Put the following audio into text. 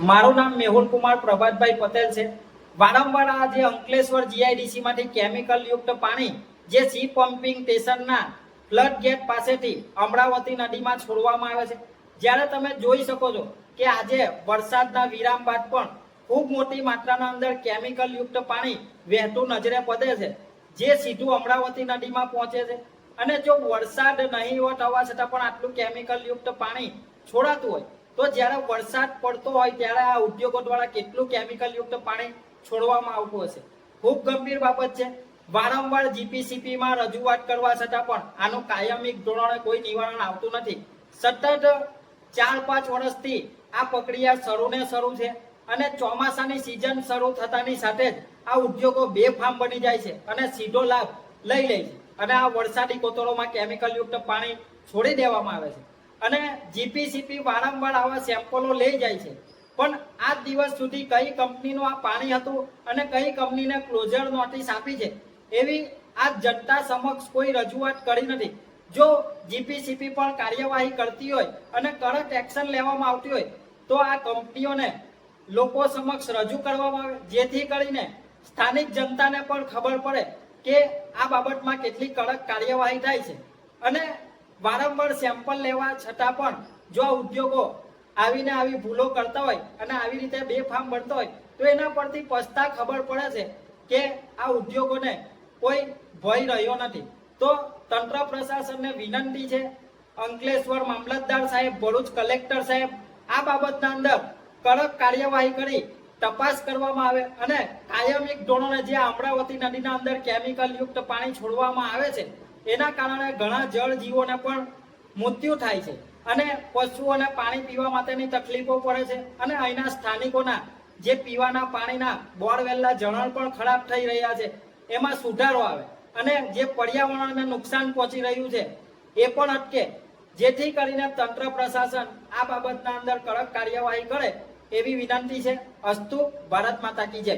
મારું નામ મેહુલ કુમાર પ્રભાતભાઈ પટેલ છે। વારંવાર આ જે અંકલેશ્વર જીઆઈડીસી માંથી કેમિકલ યુક્ત પાણી જે સી પમ્પિંગ સ્ટેશનના ફ્લડ ગેટ પાસેથી અમરાવતી નદીમાં છોડવામાં આવે છે। જ્યારે તમે જોઈ શકો છો કે આજે વરસાદના વિરામ બાદ પણ ખૂબ મોટી માત્રાના અંદર કેમિકલ યુક્ત પાણી વહેતું નજરે પડે છે, જે સીધું અમરાવતી નદીમાં પહોંચે છે। અને જો વરસાદ નહીવત હોવા છતાં પણ આટલું કેમિકલ યુક્ત પાણી છોડાતું હોય તો જ્યારે વરસાદ પડતો હોય ત્યારે આ ઉદ્યોગો દ્વારા કેટલું કેમિકલ યુક્ત પાણી છોડવામાં આવતું હશે। ખૂબ ગંભીર બાબત છે। વારંવાર જીપીસીપીમાં રજૂઆત કરવા છતાં પણ આનું કાયમી ધોરણે કોઈ નિવારણ આવતું નથી। સતત 4-5 વર્ષથી આ પ્રક્રિયા શરૂ છે અને ચોમાસાની સિઝન શરૂ થતાની સાથે જ આ ઉદ્યોગો બેફામ બની જાય છે અને સીધો લાભ લઈ લે છે અને આ વરસાદી કોતરોમાં કેમિકલ યુક્ત પાણી છોડી દેવામાં આવે છે। અને જીપીસીપી વારંવાર આવા સેમ્પલો લઈ જાય છે, પણ આજ દિવસ સુધી કઈ કંપનીનું આ પાણી હતું અને કઈ કંપનીને ક્લોઝર નોટિસ આપી છે એવી આ જનતા સમક્ષ કોઈ રજૂઆત કરી નથી। જો જીપીસીપી પણ કાર્યવાહી કરતી હોય અને કડક એક્શન લેવામાં આવતી હોય તો આ કંપનીઓને લોકો સમક્ષ રજૂ કરવામાં આવે, જેથી કરીને સ્થાનિક જનતાને પણ ખબર પડે કે આ બાબતમાં કેટલી કડક કાર્યવાહી થાય છે। અને વારંવાર સેમ્પલ લેવા છતાં પણ જો ઉદ્યોગો આવીને આવી ભૂલો કરતા હોય અને આવી રીતે બેફામ બનતા હોય તો એના પરથી પછતા ખબર પડે છે કે આ ઉદ્યોગોને કોઈ ભય રહ્યો નથી। તો તંત્ર પ્રશાસનને વિનંતી છે, અંકલેશ્વર મામલતદાર સાહેબ, ભરૂચ કલેક્ટર સાહેબ, આ બાબતના અંદર કડક કાર્યવાહી કરી તપાસ કરવામાં આવે અને કાયમિક ધોરણે જે અમરાવતી નદીના અંદર કેમિકલ યુક્ત પાણી છોડવામાં આવે છે એના કારણે ઘણા જળજીવોને પણ મૃત્યુ થાય છે અને પશુઓને પાણી પીવા માટેની તકલીફો પડે છે અને અહીંના સ્થાનિકોના જે પીવાના પાણીના બોરવેલના જળણ પણ ખરાબ થઈ રહ્યા છે, એમાં સુધારો આવે અને જે પર્યાવરણને નુકસાન પહોંચી રહ્યું છે એ પણ અટકે, જેથી કરીને તંત્ર પ્રશાસન આ બાબતના અંદર કડક કાર્યવાહી કરે એવી વિનંતી છે। અસ્તુ, ભારત માતા કી જય।